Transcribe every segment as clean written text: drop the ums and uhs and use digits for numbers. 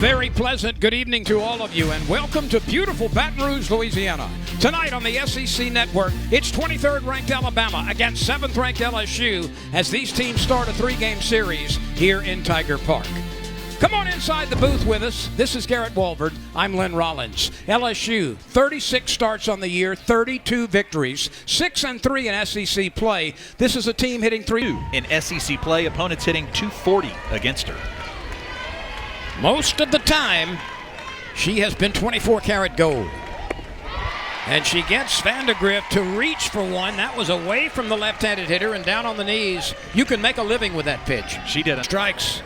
Very pleasant good evening to all of you, and welcome to beautiful Baton Rouge, Louisiana. Tonight on the SEC Network, it's 23rd ranked Alabama against 7th ranked LSU as these teams start a 3-game series here in Tiger Park. Come on inside the booth with us. This is Garrett Walford. I'm Lynn Rollins. LSU, 36 starts on the year, 32 victories, 6-3 in SEC play. This is a team hitting .3 in SEC play. Opponents hitting .240 against her. Most of the time, she has been 24-karat gold. And she gets Vandegrift to reach for one. That was away from the left-handed hitter and down on the knees. You can make a living with that pitch. She did it. Strikes.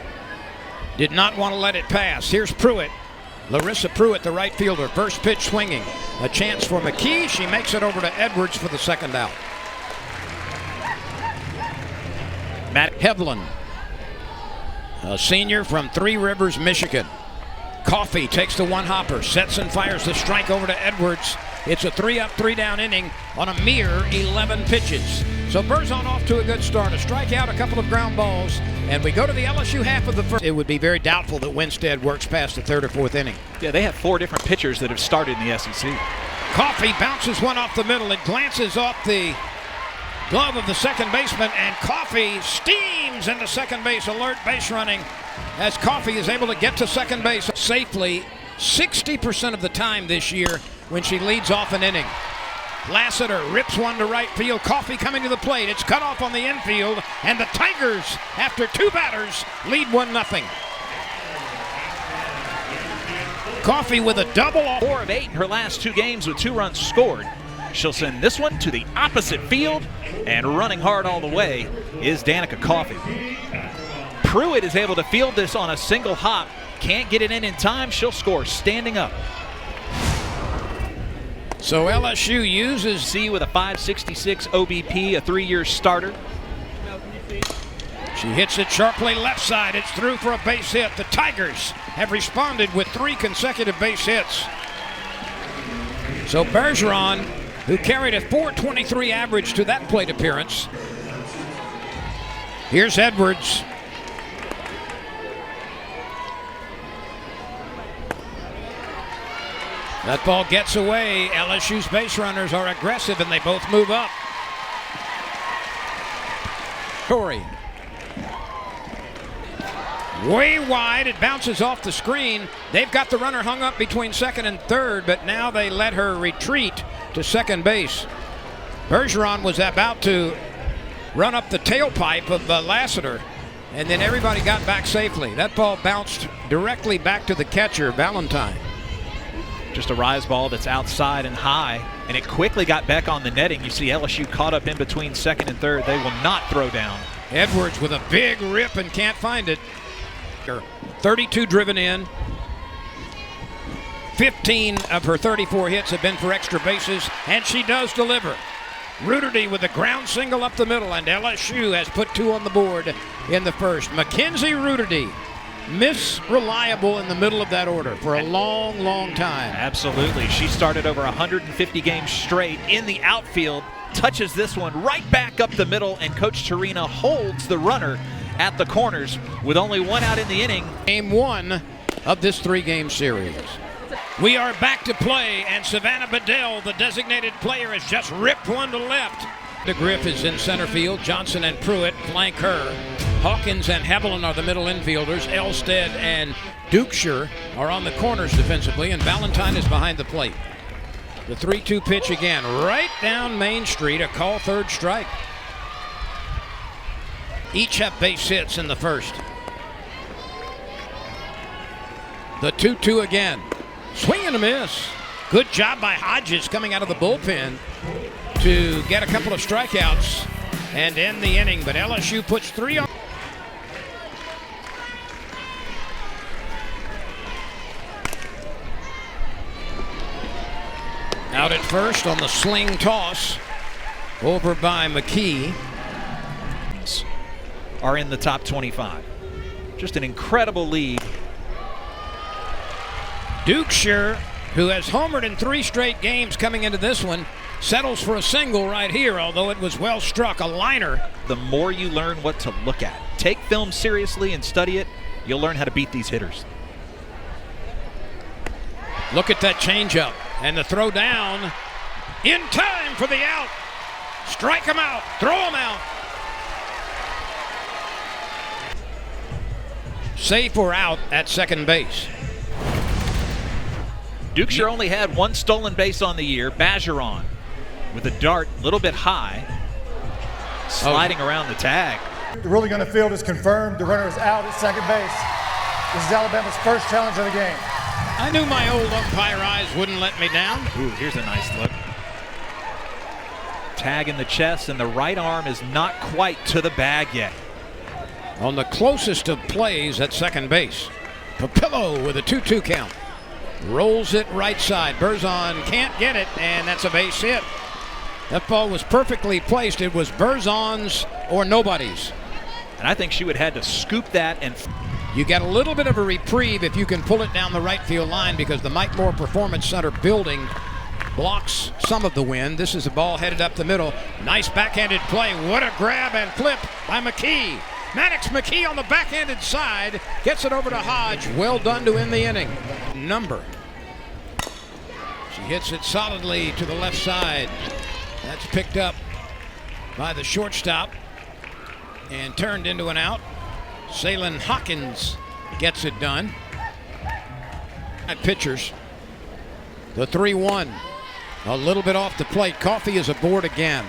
Did not want to let it pass. Here's Pruitt. Larissa Pruitt, the right fielder. First pitch swinging. A chance for McKee. She makes it over to Edwards for the second out. Matt Hevlin, a senior from Three Rivers, Michigan. Coffey takes the one hopper, sets and fires the strike over to Edwards. It's a 3-up, 3-down inning on a mere 11 pitches. So Berzon off to a good start. A strikeout, a couple of ground balls, and we go to the LSU half of the first. It would be very doubtful that Winstead works past the 3rd or 4th inning. Yeah, they have 4 different pitchers that have started in the SEC. Coffey bounces one off the middle. It glances off the glove of the second baseman, and Coffey steams into second base. Alert base running as Coffey is able to get to second base safely 60% of the time this year when she leads off an inning. Lassiter rips one to right field. Coffey coming to the plate. It's cut off on the infield, and the Tigers, after 2 batters, lead 1-0. Coffey with a double off. 4 of 8 in her last 2 games with 2 runs scored. She'll send this one to the opposite field, and running hard all the way is Danica Coffey. Pruitt is able to field this on a single hop. Can't get it in time. She'll score standing up. So LSU uses C with a 566 OBP, a 3-year starter. She hits it sharply left side. It's through for a base hit. The Tigers have responded with 3 consecutive base hits. So Bergeron, who carried a .423 average to that plate appearance. Here's Edwards. That ball gets away. LSU's base runners are aggressive, and they both move up. Torrey. Way wide. It bounces off the screen. They've got the runner hung up between second and third, but now they let her retreat to second base. Bergeron was about to run up the tailpipe of Lassiter, and then everybody got back safely. That ball bounced directly back to the catcher, Valentine. Just a rise ball that's outside and high, and it quickly got back on the netting. You see LSU caught up in between second and third. They will not throw down. Edwards with a big rip and can't find it. 32 driven in. 15 of her 34 hits have been for extra bases, and she does deliver. Ruderty with a ground single up the middle, and LSU has put 2 on the board in the first. Mackenzie Ruderty, Miss Reliable in the middle of that order for a long, long time. Absolutely. She started over 150 games straight in the outfield, touches this one right back up the middle, and Coach Torina holds the runner at the corners with only 1 out in the inning. Game 1 of this 3-game series. We are back to play, and Savannah Bedell, the designated player, has just ripped one to left. DeGriff is in center field. Johnson and Pruitt flank her. Hawkins and Hevlin are the middle infielders. Elstead and Dukeshire are on the corners defensively, and Valentine is behind the plate. The 3-2 pitch again, right down Main Street, a call, 3rd strike. Each have base hits in the first. The 2-2 again. Swing and a miss. Good job by Hodges coming out of the bullpen to get a couple of strikeouts and end the inning, but LSU puts 3 on. Out at first on the sling toss over by McKee. Are in the top 25. Just an incredible lead. Dukeshire, who has homered in 3 straight games coming into this one, settles for a single right here, although it was well struck, a liner. The more you learn what to look at, take film seriously and study it, you'll learn how to beat these hitters. Look at that changeup and the throw down in time for the out. Strike him out, throw him out. Safe or out at second base. Dukeshire only had one stolen base on the year. Bergeron with a dart a little bit high, sliding around the tag. The ruling on the field is confirmed. The runner is out at second base. This is Alabama's first challenge of the game. I knew my old umpire eyes wouldn't let me down. Ooh, here's a nice look. Tag in the chest, and the right arm is not quite to the bag yet. On the closest of plays at second base. Papillo with a 2-2 count. Rolls it right side. Berzon can't get it, and that's a base hit. That ball was perfectly placed. It was Berzon's or nobody's. And I think she would have had to scoop that and... You get a little bit of a reprieve if you can pull it down the right field line because the Mike Moore Performance Center building blocks some of the wind. This is a ball headed up the middle. Nice backhanded play. What a grab and flip by McKee. Maddox McKee on the backhanded side gets it over to Hodge. Well done to end the inning. Number. She hits it solidly to the left side. That's picked up by the shortstop and turned into an out. Salin Hawkins gets it done. At pitchers. The 3-1. A little bit off the plate. Coffey is aboard again.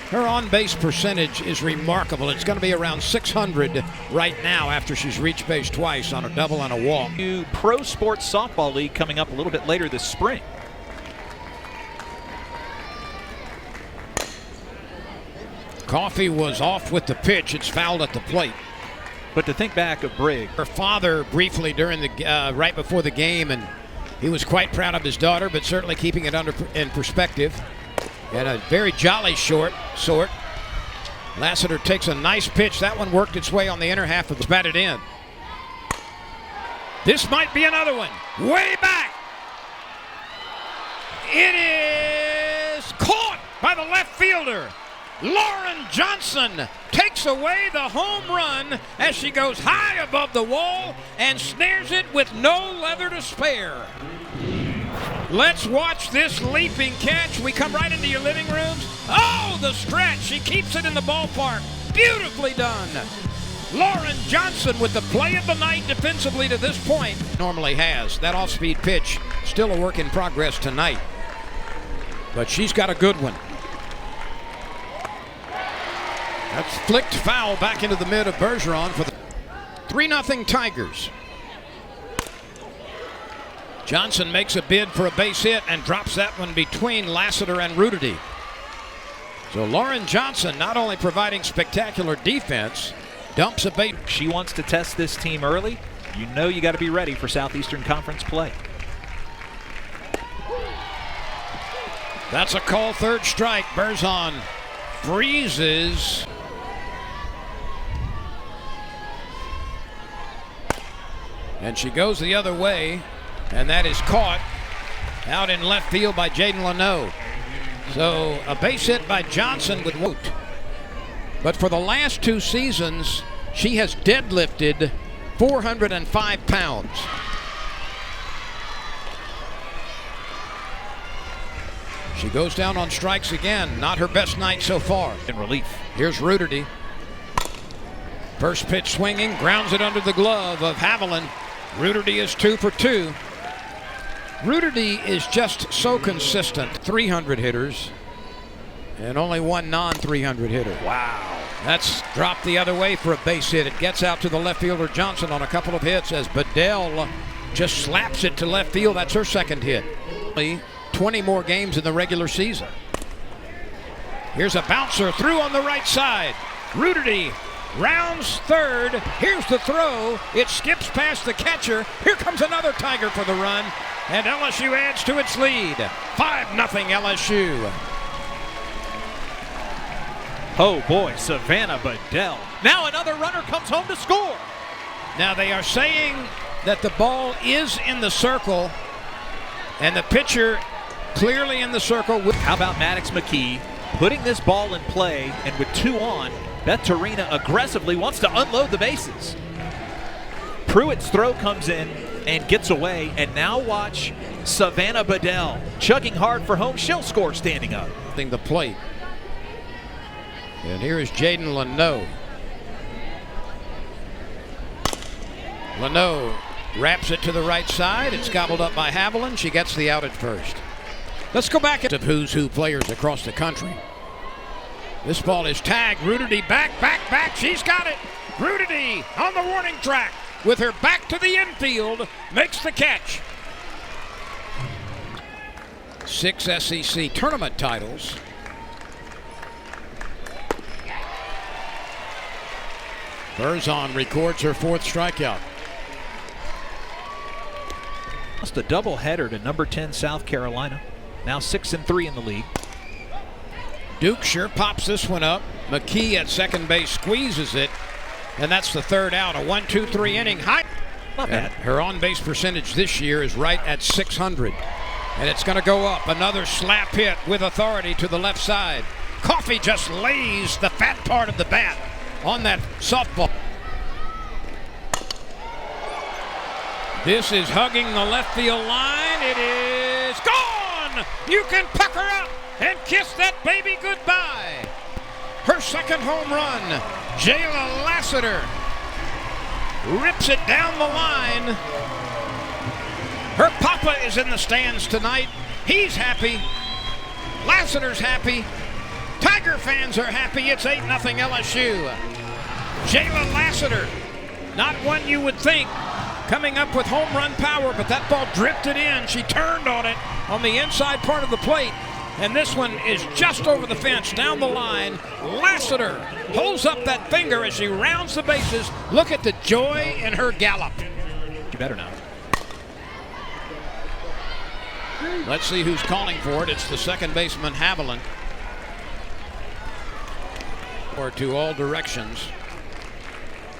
Her on-base percentage is remarkable. It's going to be around 600 right now after she's reached base twice on a double and a walk. New Pro Sports Softball League coming up a little bit later this spring. Coffey was off with the pitch. It's fouled at the plate. But to think back of Brigg. Her father briefly during the right before the game, and he was quite proud of his daughter, but certainly keeping it in perspective. And a very jolly sort. Lassiter takes a nice pitch. That one worked its way on the inner half of the batted in. This might be another one. Way back. It is caught by the left fielder. Lauren Johnson takes away the home run as she goes high above the wall and snares it with no leather to spare. Let's watch this leaping catch. We come right into your living rooms. Oh, the stretch. She keeps it in the ballpark. Beautifully done. Lauren Johnson with the play of the night defensively to this point. Normally has. That off-speed pitch still a work in progress tonight. But she's got a good one. That's flicked foul back into the mid of Bergeron for the 3-0 Tigers. Johnson makes a bid for a base hit and drops that one between Lassiter and Rudity. So Lauren Johnson not only providing spectacular defense, dumps a bait. She wants to test this team early. You know you got to be ready for Southeastern Conference play. That's a call, third strike. Berzon freezes. And she goes the other way, and that is caught out in left field by Jaden Leno. So a base hit by Johnson with Woot. But for the last 2 seasons, she has deadlifted 405 pounds. She goes down on strikes again. Not her best night so far. In relief. Here's Rudity. First pitch swinging, grounds it under the glove of Haviland. Rudity is 2 for 2. Rudity is just so consistent. 300 hitters and only one non-300 hitter. Wow. That's dropped the other way for a base hit. It gets out to the left fielder Johnson on a couple of hits as Bedell just slaps it to left field. That's her second hit. 20 more games in the regular season. Here's a bouncer through on the right side. Rudity rounds third. Here's the throw. It skips past the catcher. Here comes another Tiger for the run. And LSU adds to its lead. 5-0 LSU. Oh boy, Savannah Bedell. Now another runner comes home to score. Now they are saying that the ball is in the circle and the pitcher clearly in the circle. How about Maddox McKee putting this ball in play, and with 2 on, Beth Torina aggressively wants to unload the bases. Pruitt's throw comes in and gets away. And now watch Savannah Bedell chugging hard for home. She'll score standing up. The plate. And here is Jaden Leno. Leno wraps it to the right side. It's gobbled up by Haviland. She gets the out at first. Let's go back to who's who players across the country. This ball is tagged. Rudity back. She's got it. Rudity on the warning track with her back to the infield makes the catch. 6 SEC tournament titles. Berzon records her 4th strikeout. Just a doubleheader to number 10 South Carolina. Now 6-3 in the league. Duke sure pops this one up. McKee at second base squeezes it, and that's the 3rd out. A 1-2-3 inning high. Not bad. Her on-base percentage this year is right at .600, and it's going to go up. Another slap hit with authority to the left side. Coffey just lays the fat part of the bat on that softball. This is hugging the left field line. It is gone. You can pucker up and kiss that baby goodbye. Her 2nd home run. Jayla Lassiter rips it down the line. Her papa is in the stands tonight. He's happy. Lassiter's happy. Tiger fans are happy. It's 8-0 LSU. Jayla Lassiter, not one you would think coming up with home run power, but that ball drifted in. She turned on it on the inside part of the plate, and this one is just over the fence down the line. Lassiter holds up that finger as she rounds the bases. Look at the joy in her gallop. You better now. Let's see who's calling for it. It's the 2nd baseman, Haviland. Or to all directions.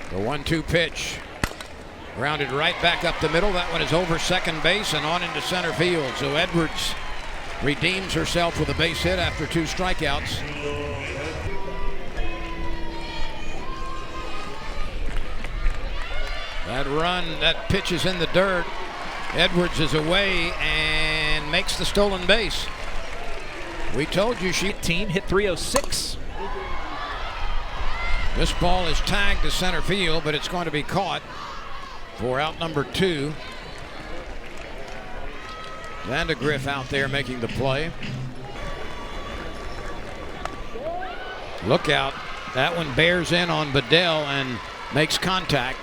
The 1-2 pitch. Grounded right back up the middle. That one is over second base and on into center field. So Edwards redeems herself with a base hit after 2 strikeouts. That run, that pitch is in the dirt. Edwards is away and makes the stolen base. We told you she team hit 306. This ball is tagged to center field, but it's going to be caught for out number 2. Vandegrift out there making the play. Look out. That one bears in on Bedell and makes contact.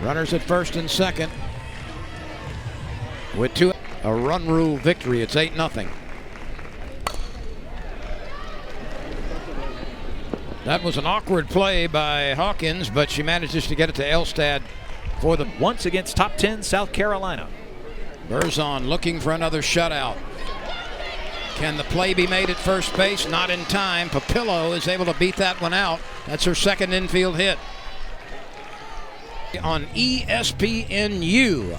Runners at 1st and 2nd. With 2, a run rule victory. It's 8-0. That was an awkward play by Hawkins, but she manages to get it to Elstad for the once against top 10 South Carolina. Berzon looking for another shutout. Can the play be made at first base? Not in time. Papillo is able to beat that one out. That's her 2nd infield hit. On ESPNU.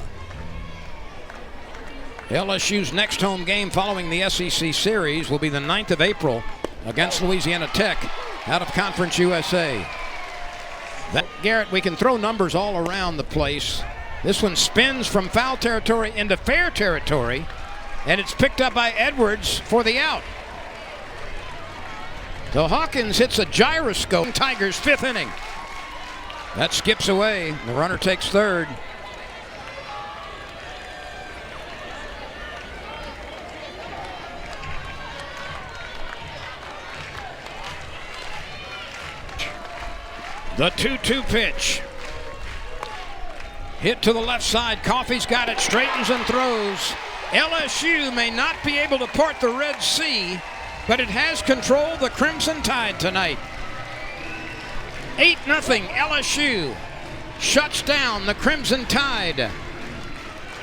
LSU's next home game following the SEC series will be the 9th of April against Louisiana Tech out of Conference USA. Garrett, we can throw numbers all around the place. This one spins from foul territory into fair territory, and it's picked up by Edwards for the out. So Hawkins hits a gyroscope. Tigers 5th inning. That skips away. The runner takes 3rd. The 2-2 pitch. Hit to the left side. Coffey's got it, straightens and throws. LSU may not be able to part the Red Sea, but it has controlled the Crimson Tide tonight. 8-0 LSU shuts down the Crimson Tide.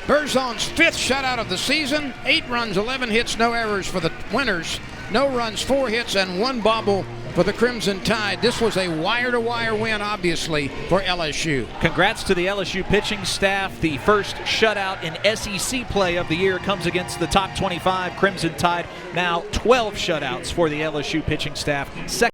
Berzon's 5th shutout of the season. 8 runs, 11 hits, no errors for the winners. No runs, 4 hits, and 1 bobble for the Crimson Tide. This was a wire-to-wire win, obviously, for LSU. Congrats to the LSU pitching staff. The first shutout in SEC play of the year comes against the top 25 Crimson Tide. Now 12 shutouts for the LSU pitching staff.